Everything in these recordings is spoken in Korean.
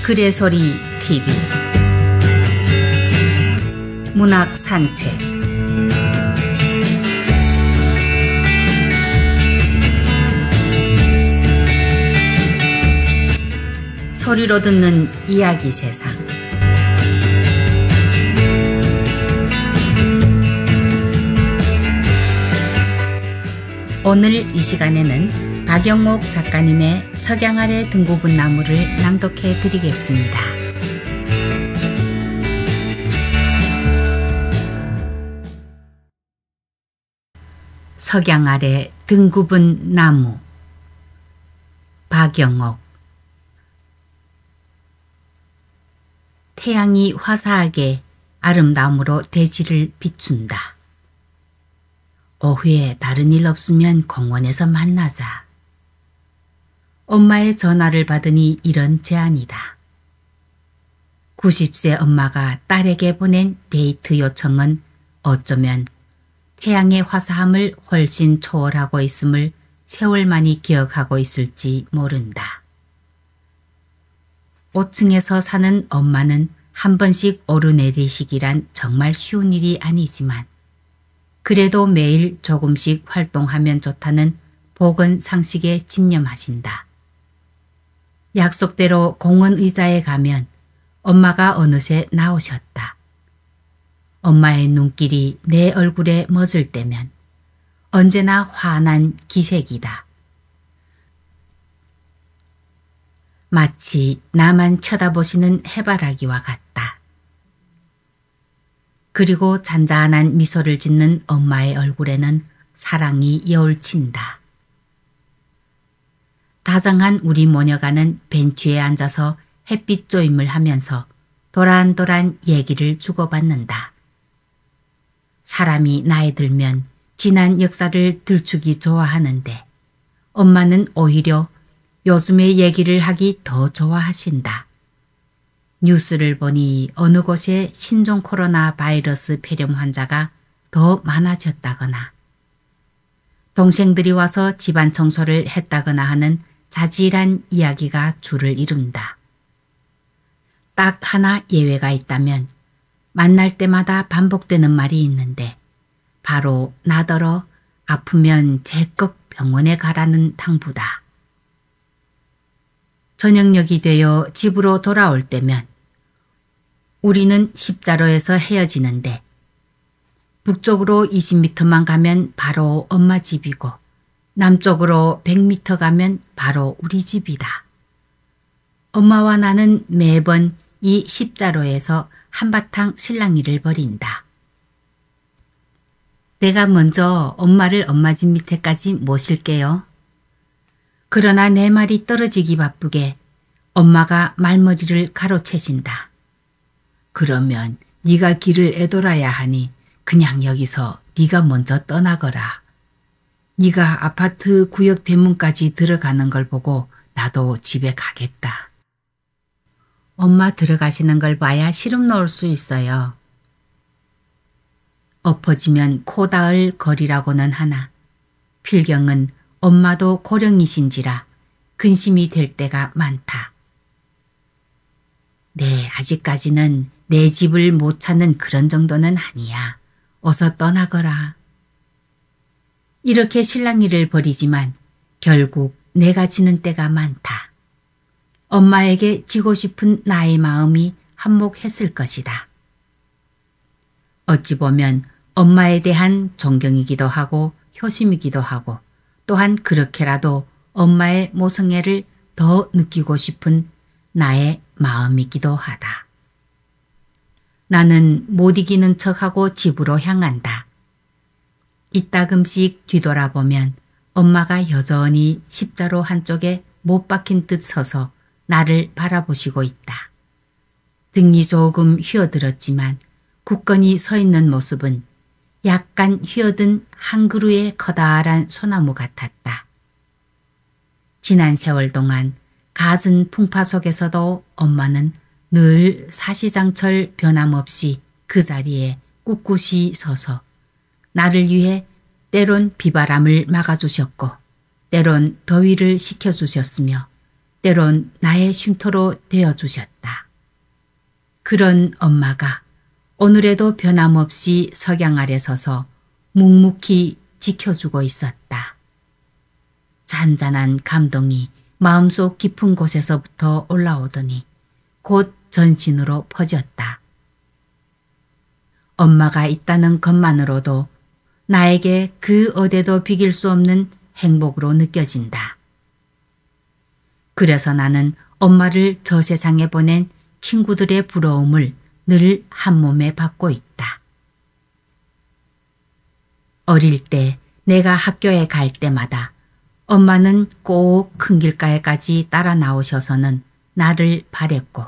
그래소리 TV 문학 산책 소리로 듣는 이야기 세상. 오늘 이 시간에는 박영옥 작가님의 석양 아래 등고분 나무를 낭독해 드리겠습니다. 석양 아래 등고분 나무. 박영옥. 태양이 화사하게 아름다움으로 대지를 비춘다. 오후에 다른 일 없으면 공원에서 만나자. 엄마의 전화를 받으니 이런 제안이다. 90세 엄마가 딸에게 보낸 데이트 요청은 어쩌면 태양의 화사함을 훨씬 초월하고 있음을 세월만이 기억하고 있을지 모른다. 5층에서 사는 엄마는 한 번씩 오르내리시기란 정말 쉬운 일이 아니지만 그래도 매일 조금씩 활동하면 좋다는 보건 상식에 집념하신다. 약속대로 공원 의자에 가면 엄마가 어느새 나오셨다. 엄마의 눈길이 내 얼굴에 멎을 때면 언제나 환한 기색이다. 마치 나만 쳐다보시는 해바라기와 같다. 그리고 잔잔한 미소를 짓는 엄마의 얼굴에는 사랑이 여울친다. 다정한 우리 모녀가는 벤치에 앉아서 햇빛 조임을 하면서 도란도란 얘기를 주고받는다. 사람이 나이 들면 지난 역사를 들추기 좋아하는데 엄마는 오히려 요즘의 얘기를 하기 더 좋아하신다. 뉴스를 보니 어느 곳에 신종 코로나 바이러스 폐렴 환자가 더 많아졌다거나 동생들이 와서 집안 청소를 했다거나 하는 자질한 이야기가 줄을 이룬다. 딱 하나 예외가 있다면 만날 때마다 반복되는 말이 있는데 바로 나더러 아프면 제껏 병원에 가라는 당부다. 저녁녘이 되어 집으로 돌아올 때면 우리는 십자로에서 헤어지는데 북쪽으로 20m만 가면 바로 엄마 집이고 남쪽으로 100m 가면 바로 우리 집이다. 엄마와 나는 매번 이 십자로에서 한바탕 실랑이를 벌인다. 내가 먼저 엄마를 엄마 집 밑에까지 모실게요. 그러나 내 말이 떨어지기 바쁘게 엄마가 말머리를 가로채신다. 그러면 네가 길을 애돌아야 하니 그냥 여기서 네가 먼저 떠나거라. 네가 아파트 구역 대문까지 들어가는 걸 보고 나도 집에 가겠다. 엄마 들어가시는 걸 봐야 시름 놓을 수 있어요. 엎어지면 코 닿을 거리라고는 하나 필경은 엄마도 고령이신지라 근심이 될 때가 많다. 네, 아직까지는 내 집을 못 찾는 그런 정도는 아니야. 어서 떠나거라. 이렇게 실랑이를 벌이지만 결국 내가 지는 때가 많다. 엄마에게 지고 싶은 나의 마음이 한몫했을 것이다. 어찌 보면 엄마에 대한 존경이기도 하고 효심이기도 하고 또한 그렇게라도 엄마의 모성애를 더 느끼고 싶은 나의 마음이기도 하다. 나는 못 이기는 척하고 집으로 향한다. 이따금씩 뒤돌아보면 엄마가 여전히 십자로 한쪽에 못 박힌 듯 서서 나를 바라보시고 있다. 등이 조금 휘어들었지만 굳건히 서 있는 모습은 약간 휘어든 한 그루의 커다란 소나무 같았다. 지난 세월 동안 갖은 풍파 속에서도 엄마는 늘 사시장철 변함없이 그 자리에 꿋꿋이 서서 나를 위해 때론 비바람을 막아주셨고 때론 더위를 식혀주셨으며 때론 나의 쉼터로 되어주셨다. 그런 엄마가 오늘에도 변함없이 석양 아래 서서 묵묵히 지켜주고 있었다. 잔잔한 감동이 마음속 깊은 곳에서부터 올라오더니 곧 전신으로 퍼졌다. 엄마가 있다는 것만으로도 나에게 그 어디에도 비길 수 없는 행복으로 느껴진다. 그래서 나는 엄마를 저 세상에 보낸 친구들의 부러움을 늘 한몸에 받고 있다. 어릴 때 내가 학교에 갈 때마다 엄마는 꼭 큰 길가에까지 따라 나오셔서는 나를 바랬고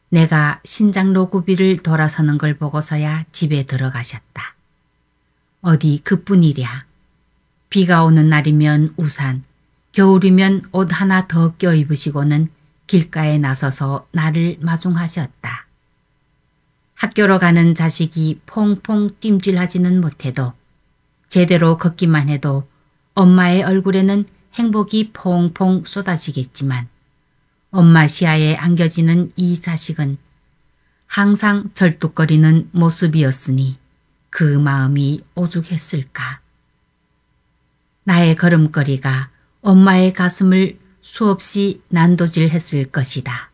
내가 신장로구비를 돌아서는 걸 보고서야 집에 들어가셨다. 어디 그뿐이랴. 비가 오는 날이면 우산, 겨울이면 옷 하나 더 껴입으시고는 길가에 나서서 나를 마중하셨다. 학교로 가는 자식이 퐁퐁 뜀질하지는 못해도 제대로 걷기만 해도 엄마의 얼굴에는 행복이 퐁퐁 쏟아지겠지만 엄마 시야에 안겨지는 이 자식은 항상 절뚝거리는 모습이었으니 그 마음이 오죽했을까. 나의 걸음걸이가 엄마의 가슴을 수없이 난도질했을 것이다.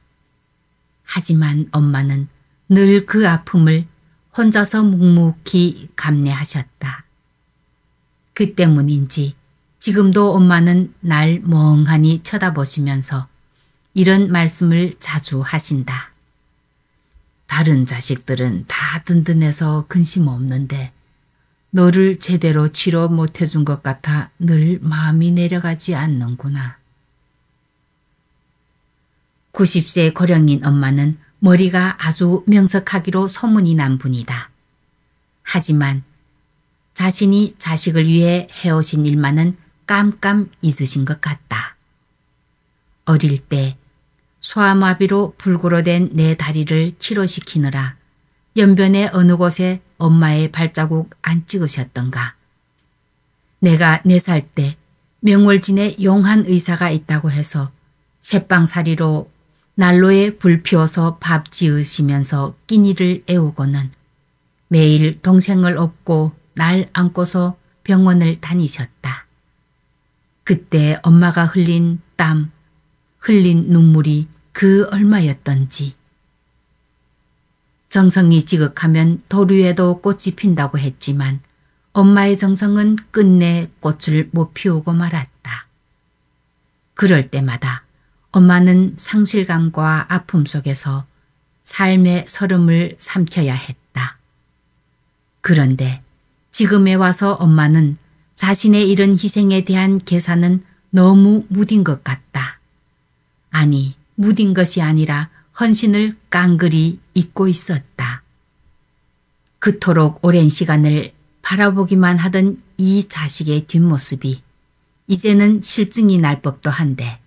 하지만 엄마는 늘 그 아픔을 혼자서 묵묵히 감내하셨다. 그 때문인지 지금도 엄마는 날 멍하니 쳐다보시면서 이런 말씀을 자주 하신다. 다른 자식들은 다 든든해서 근심 없는데 너를 제대로 치료 못해준 것 같아 늘 마음이 내려가지 않는구나. 90세 고령인 엄마는 머리가 아주 명석하기로 소문이 난 분이다. 하지만 자신이 자식을 위해 해오신 일만은 깜깜 잊으신 것 같다. 어릴 때 소아마비로 불구로 된 내 다리를 치료시키느라 연변의 어느 곳에 엄마의 발자국 안 찍으셨던가. 내가 4살 때 명월진에 용한 의사가 있다고 해서 새빵살이로 난로에 불 피워서 밥 지으시면서 끼니를 애우고는 매일 동생을 업고 날 안고서 병원을 다니셨다. 그때 엄마가 흘린 땀, 흘린 눈물이 그 얼마였던지. 정성이 지극하면 도류에도 꽃이 핀다고 했지만 엄마의 정성은 끝내 꽃을 못 피우고 말았다. 그럴 때마다 엄마는 상실감과 아픔 속에서 삶의 설움을 삼켜야 했다. 그런데 지금에 와서 엄마는 자신의 이런 희생에 대한 계산은 너무 무딘 것 같다. 아니, 무딘 것이 아니라 헌신을 깡그리 잊고 있었다. 그토록 오랜 시간을 바라보기만 하던 이 자식의 뒷모습이 이제는 실증이 날 법도 한데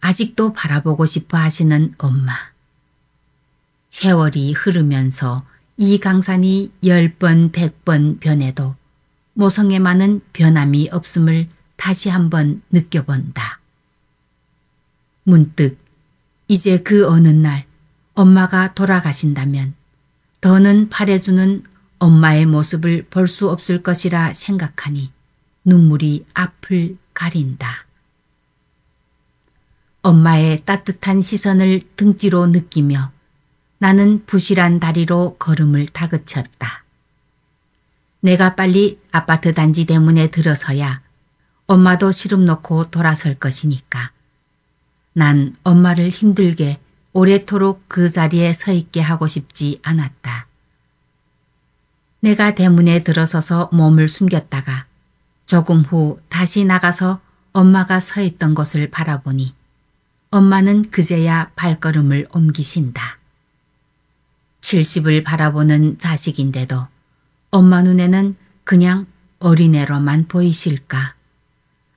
아직도 바라보고 싶어 하시는 엄마. 세월이 흐르면서 이 강산이 10번 100번 변해도 모성에만은 변함이 없음을 다시 한번 느껴본다. 문득 이제 그 어느 날 엄마가 돌아가신다면 더는 바래주는 엄마의 모습을 볼 수 없을 것이라 생각하니 눈물이 앞을 가린다. 엄마의 따뜻한 시선을 등뒤로 느끼며 나는 부실한 다리로 걸음을 다그쳤다. 내가 빨리 아파트 단지 대문에 들어서야 엄마도 시름 놓고 돌아설 것이니까. 난 엄마를 힘들게 오래도록 그 자리에 서 있게 하고 싶지 않았다. 내가 대문에 들어서서 몸을 숨겼다가 조금 후 다시 나가서 엄마가 서 있던 곳을 바라보니 엄마는 그제야 발걸음을 옮기신다. 70을 바라보는 자식인데도 엄마 눈에는 그냥 어린애로만 보이실까?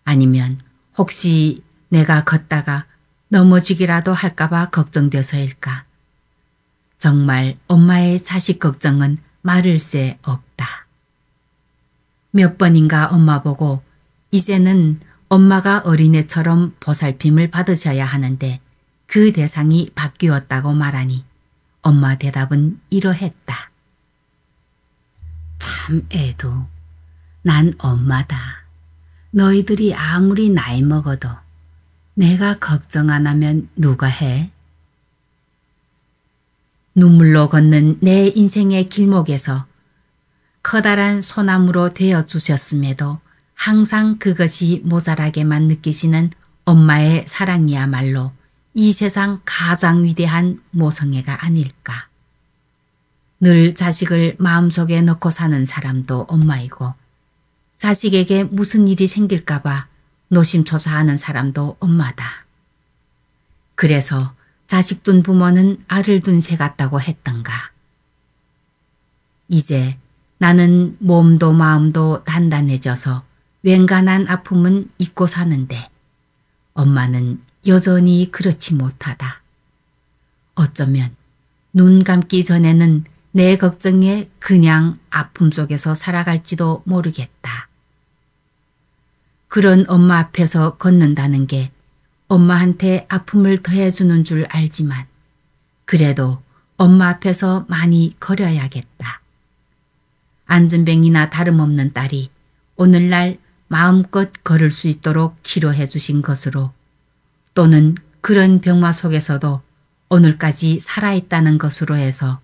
아니면 혹시 내가 걷다가 넘어지기라도 할까봐 걱정돼서일까? 정말 엄마의 자식 걱정은 말을 새 없다. 몇 번인가 엄마 보고 이제는 엄마가 어린애처럼 보살핌을 받으셔야 하는데 그 대상이 바뀌었다고 말하니 엄마 대답은 이러했다. 참 애도 난 엄마다. 너희들이 아무리 나이 먹어도 내가 걱정 안 하면 누가 해? 눈물로 걷는 내 인생의 길목에서 커다란 소나무로 되어주셨음에도 항상 그것이 모자라게만 느끼시는 엄마의 사랑이야말로 이 세상 가장 위대한 모성애가 아닐까. 늘 자식을 마음속에 넣고 사는 사람도 엄마이고 자식에게 무슨 일이 생길까 봐 노심초사하는 사람도 엄마다. 그래서 자식 둔 부모는 알을 둔 새 같다고 했던가. 이제 나는 몸도 마음도 단단해져서 웬간한 아픔은 잊고 사는데 엄마는 여전히 그렇지 못하다. 어쩌면 눈 감기 전에는 내 걱정에 그냥 아픔 속에서 살아갈지도 모르겠다. 그런 엄마 앞에서 걷는다는 게 엄마한테 아픔을 더해주는 줄 알지만 그래도 엄마 앞에서 많이 걸어야겠다. 안진뱅이나 다름없는 딸이 오늘날 마음껏 걸을 수 있도록 치료해 주신 것으로 또는 그런 병마 속에서도 오늘까지 살아있다는 것으로 해서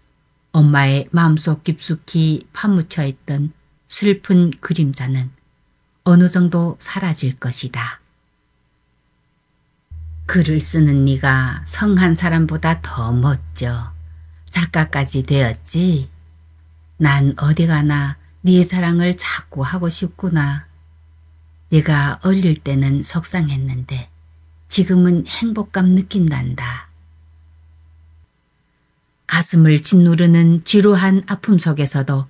엄마의 마음속 깊숙이 파묻혀 있던 슬픈 그림자는 어느 정도 사라질 것이다. 글을 쓰는 네가 성한 사람보다 더 멋져. 작가까지 되었지? 난 어디 가나 네 자랑을 자꾸 하고 싶구나. 네가 어릴 때는 속상했는데 지금은 행복감 느낀단다. 가슴을 짓누르는 지루한 아픔 속에서도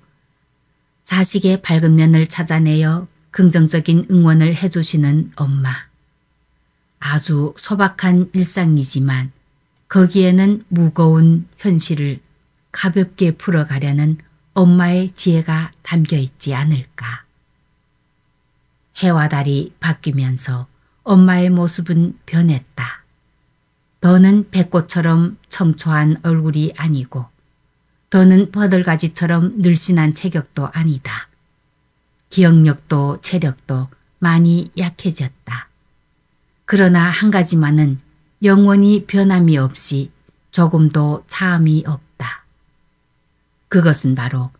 자식의 밝은 면을 찾아내어 긍정적인 응원을 해주시는 엄마. 아주 소박한 일상이지만 거기에는 무거운 현실을 가볍게 풀어가려는 엄마의 지혜가 담겨 있지 않을까. 해와 달이 바뀌면서 엄마의 모습은 변했다. 더는 백꽃처럼 청초한 얼굴이 아니고 더는 버들가지처럼 늘씬한 체격도 아니다. 기억력도 체력도 많이 약해졌다. 그러나 한 가지만은 영원히 변함이 없이 조금도 차함이 없다. 그것은 바로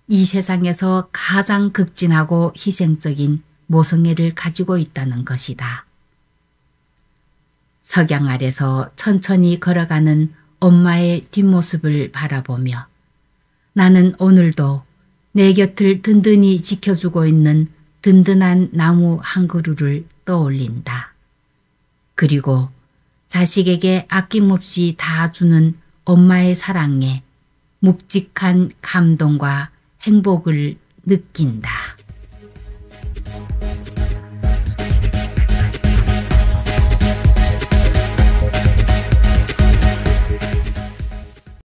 이 세상에서 가장 극진하고 희생적인 모성애를 가지고 있다는 것이다. 석양 아래서 천천히 걸어가는 엄마의 뒷모습을 바라보며 나는 오늘도 내 곁을 든든히 지켜주고 있는 든든한 나무 한 그루를 떠올린다. 그리고 자식에게 아낌없이 다 주는 엄마의 사랑에 묵직한 감동과 행복을 느낀다.